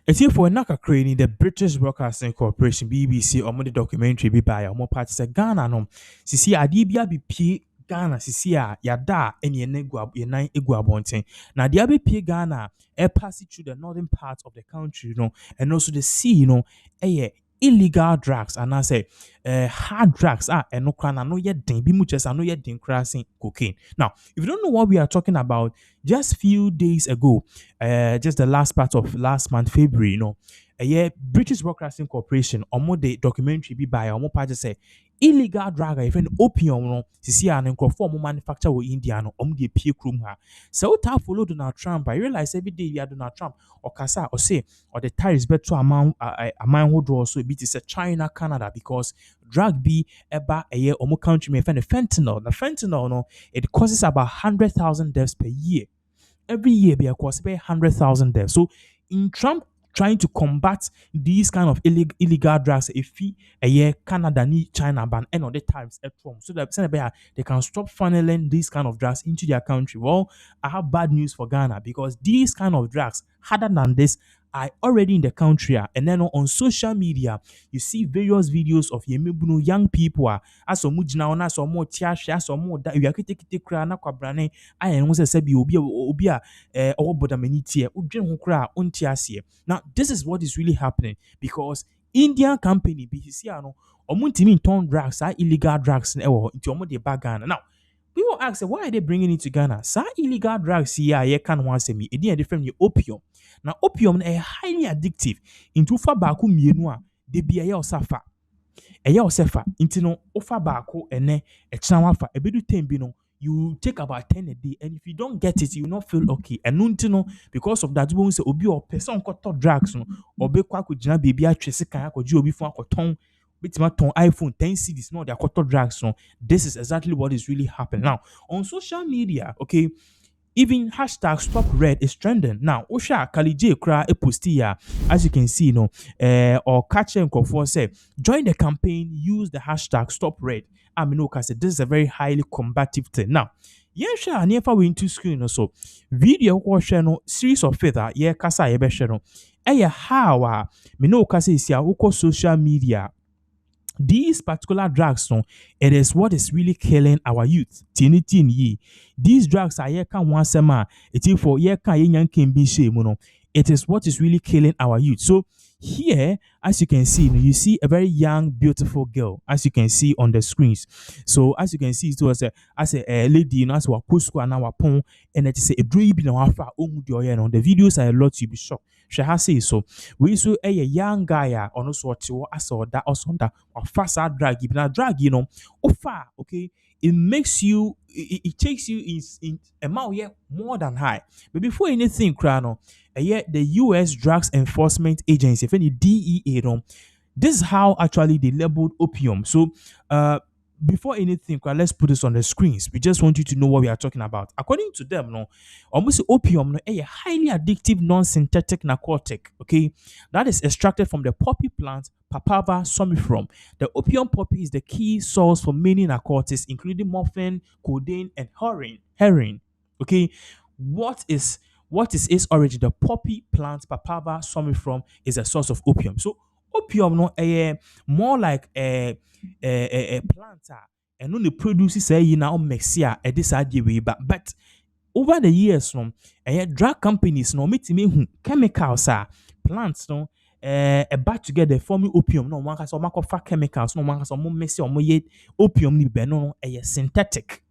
It's here for Naka creating the British Broadcasting Corporation BBC or the documentary be by or more parts of Ghana no. Sisi adibia be P Ghana sisi yada any negua ye nine igua bonten. Now the be P Ghana pass it through the northern part of the country, and also the sea, illegal drugs and I say hard drugs and no crown no yet ding be much as I know yet ding crossing cocaine. Now, if you don't know what we are talking about, just few days ago, just the last part of last month, February, a year British Broadcasting Corporation, or the documentary be by or part say illegal drug, even opium, no, see an conform manufacture with India, no, the peer room her. So, ta follow Donald Trump. I realize every day you are Donald Trump or Kasa or say, or the tariffs better amount who draw so it is a China, Canada, because drug be about a year or more country may find the fentanyl. The fentanyl, no, it causes about 100,000 deaths per year every year be across 100,000 deaths. So in Trump trying to combat these kind of illegal drugs, if he a year Canada need China ban and other times at home, so that they can stop funneling these kind of drugs into their country. Well, I have bad news for Ghana because these kind of drugs, harder than this, are already in the country. And then on social media, you see various videos of young people as mujina on as more tiasha as more that you are kite kra na kwabrane ayen wo se bi obi a oboda mani tie udwen ho kra onti ase. Now this is what is really happening because Indian company BCC ano omuntimi ton drugs are illegal drugs na ewo nti omo de bagana. Now we will ask why are they bringing it to Ghana? Sa illegal drugs here ye can one say me e dey different opium. Now opium na highly addictive into fa baako mienu a de bia ye osafa ɛyɛ ɔsɛfa nti no ofa baako ɛnɛ ɛkyina wafa ebedu 10 bi no you take about 10 a day and if you don't get it you will not feel okay ɛno nti no because of that we say obi ɔpɛ sɛ ɔnkɔtɔ drugs no ɔbɛkɔ akɔgyina beebi atwe sekan akɔgye obi fo akɔtɔn bitima tɔn iPhone 10 cedis no ɔde akɔtɔ drugs no. This is exactly what is really happening now on social media. Okay, even hashtag stop red is trending now. Osha Kalije Kra a post here, as you can see, or catch and Kufour say join the campaign, use the hashtag stop red. I mean, said this is a very highly combative thing. Now, yeah, sure, never we into screen also video or channel series of feather, yeah, kasa ebe channel. How Minoka says ya social media these particular drugs, no, it is what is really killing our youth. Tini these drugs are here can once a man. It is for here can young can be shame, no. It is what is really killing our youth. So here, as you can see, you see a very young, beautiful girl, as you can see on the screens. So as you can see, it was a lady, as we post and our pon, and it is a dream in our far own. The videos are a lot to be shocked. She has say so. We saw a young guy on us what you saw that or something or fast drag. Now drag, offer, okay. It makes you, it takes you in amount yeah more than high. But before anything, Krano, the U.S. Drugs Enforcement Agency, if any DEA, this is how actually they labeled opium. So, before anything, let's put this on the screens. We just want you to know what we are talking about. According to them, almost opium, a highly addictive non-synthetic narcotic, okay, that is extracted from the poppy plant Papaver somnifera. The opium poppy is the key source for many narcotics, including morphine, codeine, and heroin. Okay, what is its origin? The poppy plant Papaver somnifera is a source of opium. So opium more like a planter and only produces a now mexia at this idea but over the years drug companies no meet me chemicals plants no back together forming opium no one has chemicals no one has messy or opium ni be no synthetic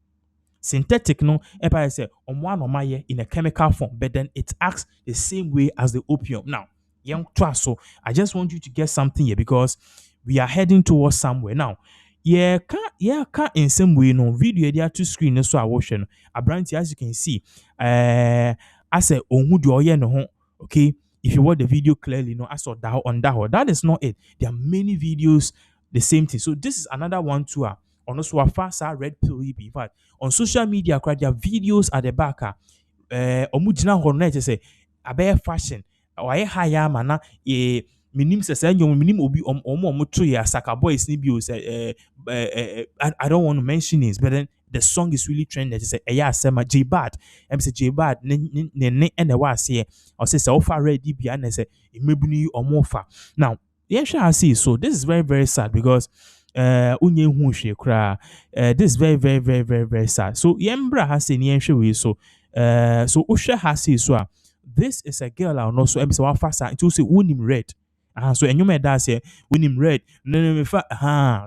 no empire say on one or my in a chemical form but then it acts the same way as the opium. Now young trust, so I just want you to get something here because we are heading towards somewhere now. Can't in some way no video there to screen so I watch a brand as you can see I say no okay. If you watch the video clearly, I saw that on that is not it. There are many videos the same thing. So this is another one too. On also a fast red pill be but on social media there are videos at the back omujina hornet say a fashion or a higher mana minim sɛ nyom minim obi omo to ya saka boys ni bi o sɛ I don't want to mention names but then the song is really trending. They say, "Eya sema J Bad." I'm say J Bad ne and the was here. I say so far ready be and say imebuni or more far. Now, yeah, I see. So this is very very sad because unye hu hwe kra. This is very very very very very sad. So yembra has say ni we so so Usha has say so this is a girl I know so I'm so fast into say unim red. So and you may that say unim red. No me fa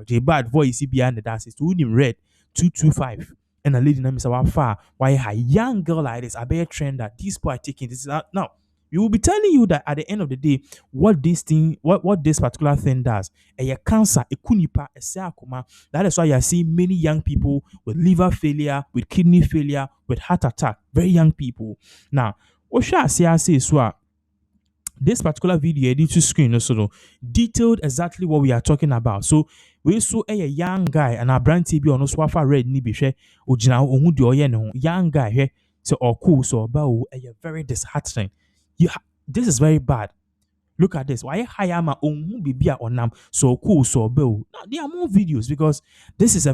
the bad voice behind the dance is unim red 225. And a lady name is our far. Why a young girl like this? I bear trend that these people are taking this out now. We will be telling you that at the end of the day, what this thing, what this particular thing does, a cancer, a kunipa, a sarcoma. That is why you see many young people with liver failure, with kidney failure, with heart attack. Very young people. Now, what shall I say? So this particular video edit to screen so detailed exactly what we are talking about. So we saw a young guy and a brand TB on swafa red ni bihwe ojina ohun de oye ne ho young guy here so cool so about a very disheartening. This is very bad. Look at this. Why hire ma ohun bibia onam so cool so about. Now there are more videos because this is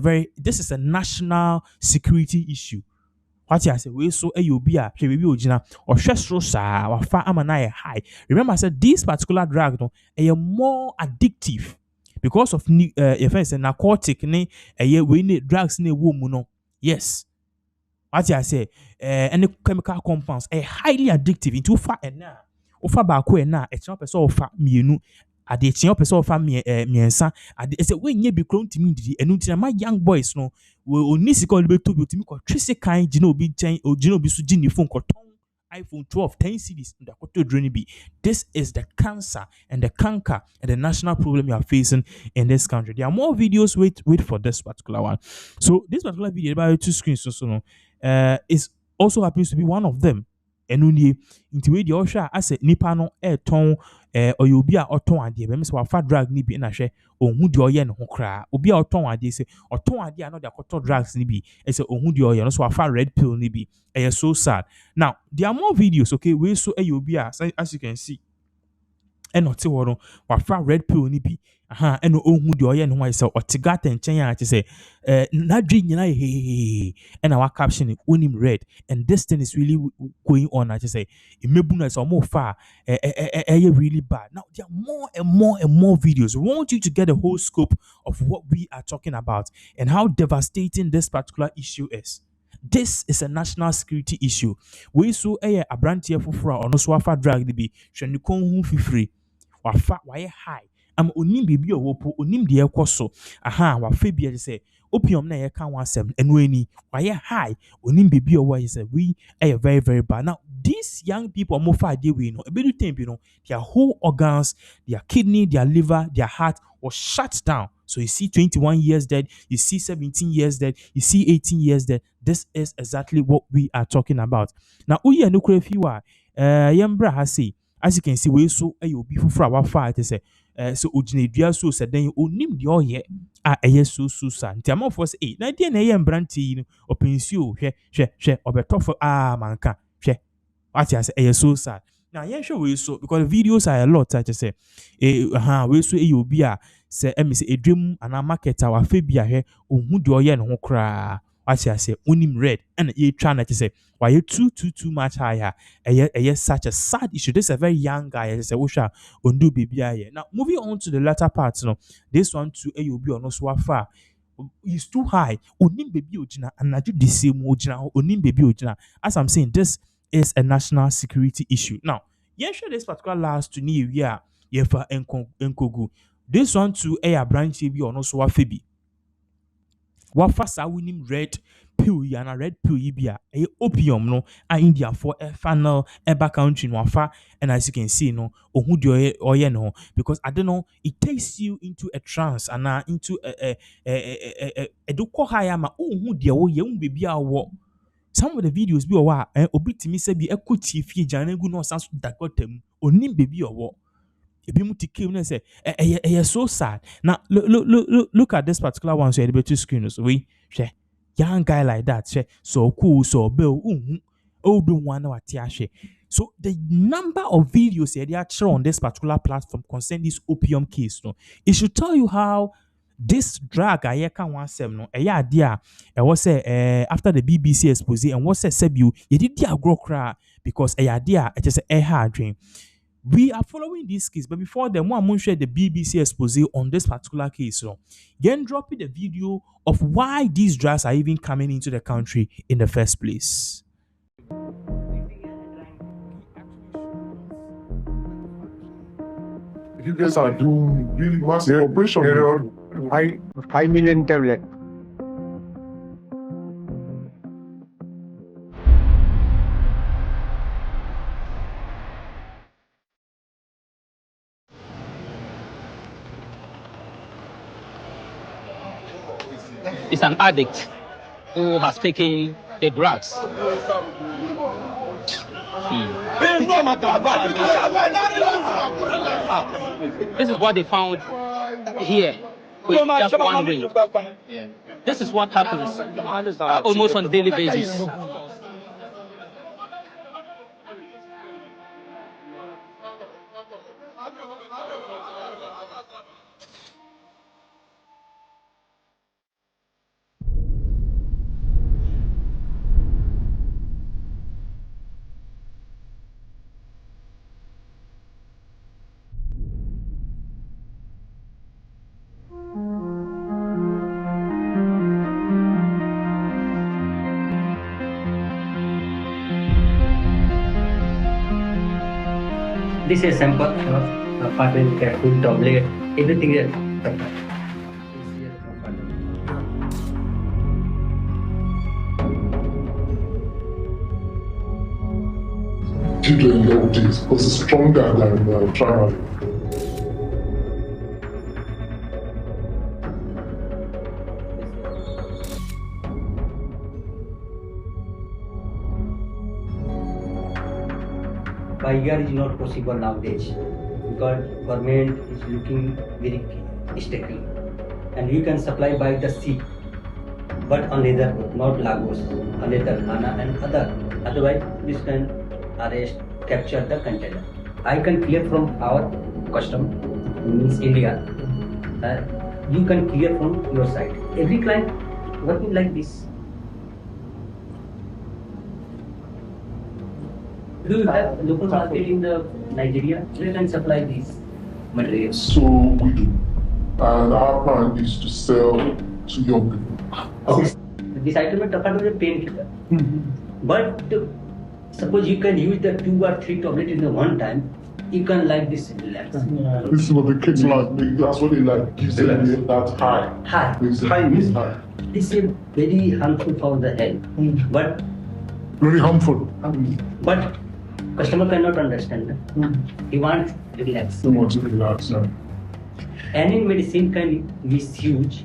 a national security issue. What I say, we so a ubia, she will be or shesrosa or far amana high. Remember, I said this particular drug no a more addictive because of if it's a narcotic ne a we need drugs ne woman no. Yes. What I say, any chemical compounds a highly addictive into fat and now. Ofa baako na a chop person ofa mienu ade chien person ofa miensa ade say we nye bi kron timi didi enu ntina ma young boys no we oni sika olibe to bi timi ko twese kan gina obi chen gina obi so gini phone ko ton iPhone 12 10 cedis nda ko to drone bi. This is the cancer and the canker and the national problem you are facing in this country. There are more videos. Wait for this particular one. So this particular video about two screens so no is also happens to be one of them. Enu nie nti we de ohwa ase nipa no ton oye obi a oton ade be so afa drug ni bi na hwe ohun de oye ne ho kra obi a oton ade se oton ade a no de akoto drugs ni bi e se ohun de oye no so afa red pill ni bi so sad. Now there are more videos, okay, we so obi a as you can see and not no wafa red pill ni bi and ohun de oye ne ho se otigata nchen ya che say na dwi nyina he and our caption is onim red and this thing is really going on. I just say imebuna is more far really bad. Now there are more and more and more videos. We want you to get the whole scope of what we are talking about and how devastating this particular issue is. This is a national security issue. We so a branch Kufour or no swafa drag the be shenikon fifri wafa why high. Am onim bibi owopo onim de ekoso wafa bia say opium na yeka wansem enweni why high onim bibi owo is we are very very bad. Now these young people mo fa dey we no ebedu time bi no their whole organs, their kidney, their liver, their heart was shut down. So you see 21 years dead, you see 17 years dead, you see 18 years dead. This is exactly what we are talking about. Now uye no kure fiwa yembra ha say as you can see we so obi fufura wa fa it say so ojinedua so se den onim de oye so sa nti amafo say na de na yembranti no opensio hwe obetofo manka hwe what you say so sad. Now yeah sure we so because the videos are a lot I just say we so obi a say say edwem ana market our fabia hwe ohun de oye no ho kra what you say unim red and ye try na say why you too much higher such a sad issue. This is a very young guy I say osha ondu bibia here. Now moving on to the latter part this one to obi ono so afar is too high onim baby ojina anaju the same ojina onim baby ojina. As I'm saying, this is a national security issue. Now yeah sure this particular last to new year yefa enkogu this one to a branch bi ono so afabi wafa sa winim red pill yana red pill yibia opium no India for a funnel eba country no wafa. And as you can see no ohun de oye no because I don't know it takes you into a trance and into a do ko higher ma ohun de wo ye baby awo. Some of the videos bi owa obi timi se bi ekoti fie janegu no sanso dagotem onim baby owo. Say, so sad. Now look at this particular one. So the screen so we young guy like that. So cool, so bill so the number of videos they are on this particular platform concern this opium case. No, it should tell you how this drug a yɛka ho asɛm no ɛyɛ ade a ɛwɔ sɛ after the BBC expose and what said Sebio yɛdidi agorɔ koraa because ɛyɛ ade a ɛkyɛ sɛ ɛha adwen. We are following this case, but before them, one share the BBC expose on this particular case. So, then dropping the video of why these drugs are even coming into the country in the first place. You guys are doing really massive operation. 5 million tablet. Is an addict who has taken the drugs. This is what they found here with just one ring. This is what happens almost on a daily basis. This is sample of apartment, capsule, tablet, everything is Children know this because it's stronger than Tamale. by year is not possible nowadays because government is looking very strictly and you can supply by the sea but on leather not Lagos, on leather Ghana and other. Otherwise this can arrest, capture the container. I can clear from our custom means India. You can clear from your side. Every client working like this. Do you have local market in the Nigeria? You can supply these materials. So we do. And our plan is to sell to young people. Okay. This item is talking about a painkiller. But suppose you can use the 2 or 3 tablets in the one time, you can like this relax. This is what the kids like. That's what they like. Gives them that high. High. High means high. This is very harmful for the health. But Very harmful. customer cannot understand. He wants relax. They want to relax now. Any medicine can misuse.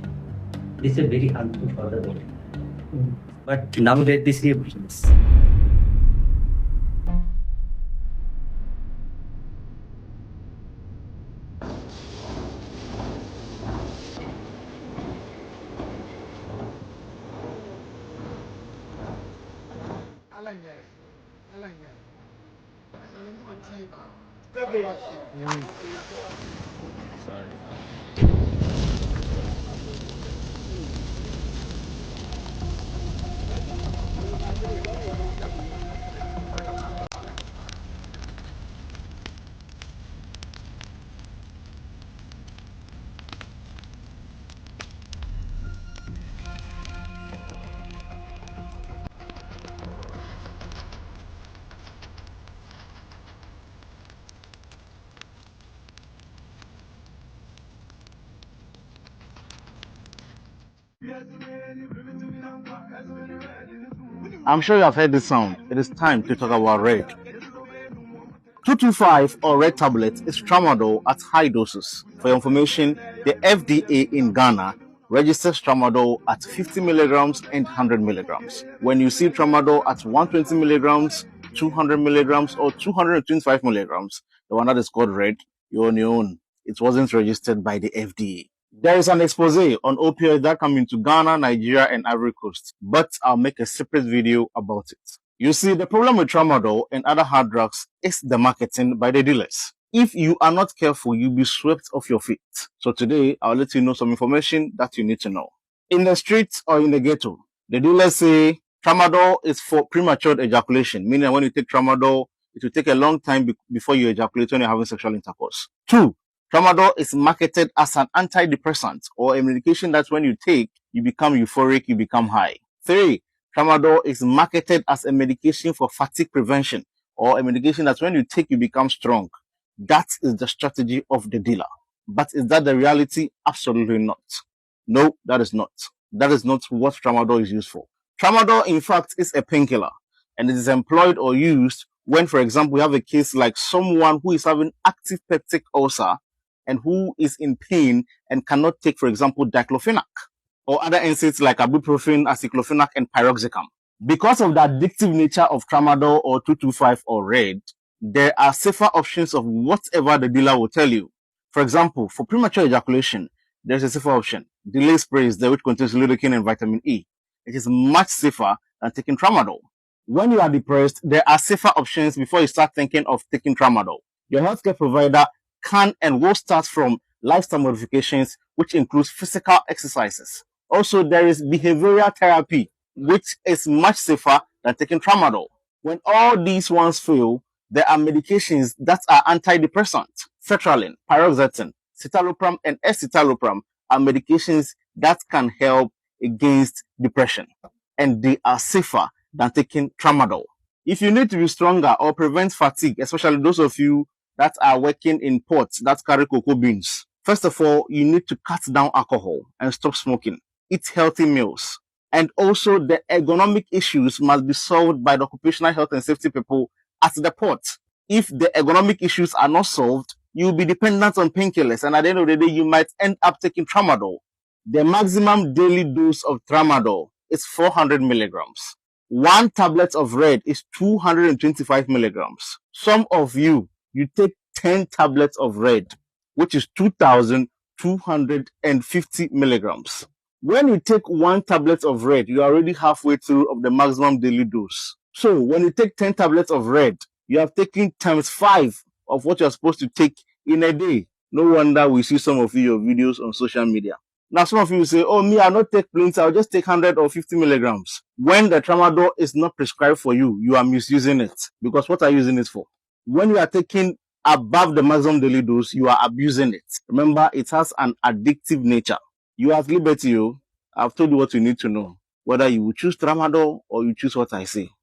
This is very harmful for the body. But nowadays this is I'm sure you have heard this sound. It is time to talk about red. 225 or red tablet is tramadol at high doses. For your information, the FDA in Ghana registers tramadol at 50 milligrams and 100 milligrams. When you see tramadol at 120 milligrams, 200 milligrams, or 225 milligrams, the one that is called red, you're on your own. It wasn't registered by the FDA. There is an expose on opioids that come into Ghana, Nigeria, and Ivory Coast, but I'll make a separate video about it. You see, the problem with tramadol and other hard drugs is the marketing by the dealers. If you are not careful, you'll be swept off your feet. So today, I'll let you know some information that you need to know. In the streets or in the ghetto, they do, let's say, tramadol is for premature ejaculation, meaning when you take tramadol, it will take a long time before you ejaculate when you're having sexual intercourse. 2, tramadol is marketed as an antidepressant or a medication that when you take, you become euphoric, you become high. 3, tramadol is marketed as a medication for fatigue prevention or a medication that when you take, you become strong. That is the strategy of the dealer. But is that the reality? Absolutely not. No, that is not. That is not what tramadol is used for. Tramadol, in fact, is a painkiller, and it is employed or used when, for example, we have a case like someone who is having active peptic ulcer and who is in pain and cannot take, for example, diclofenac or other NSAIDs like ibuprofen, aceclofenac, and piroxicam. Because of the addictive nature of tramadol or 225 or red, there are safer options of whatever the dealer will tell you. For example, for premature ejaculation, there's a safer option. Delay spray is there, which contains lidocaine and vitamin E. It is much safer than taking tramadol. When you are depressed, there are safer options before you start thinking of taking tramadol. Your healthcare provider can and will start from lifestyle modifications, which includes physical exercises. Also, there is behavioral therapy, which is much safer than taking tramadol. When all these ones fail, there are medications that are antidepressants. Sertraline, paroxetine, citalopram, and escitalopram are medications that can help against depression, and they are safer than taking tramadol. If you need to be stronger or prevent fatigue, especially those of you that are working in ports that carry cocoa beans, first of all, you need to cut down alcohol and stop smoking. Eat healthy meals. And also, the ergonomic issues must be solved by the occupational health and safety people at the port. If the ergonomic issues are not solved, you'll be dependent on painkillers, and at the end of the day, you might end up taking tramadol. The maximum daily dose of tramadol is 400 milligrams. 1 tablet of red is 225 milligrams. Some of you take 10 tablets of red, which is 2,250 milligrams. When you take 1 tablet of red, you are already halfway through of the maximum daily dose. So when you take 10 tablets of red, you have taken times 5 of what you're supposed to take in a day. No wonder we see some of your videos on social media. Now, some of you will say, oh, me, I'll not take plenty, I'll just take 100 or 50 milligrams. When the tramadol is not prescribed for you, you are misusing it. Because what are you using it for? When you are taking above the maximum daily dose, you are abusing it. Remember, it has an addictive nature. You have liberty. I've told you what you need to know. Whether you will choose tramadol or you choose what I say.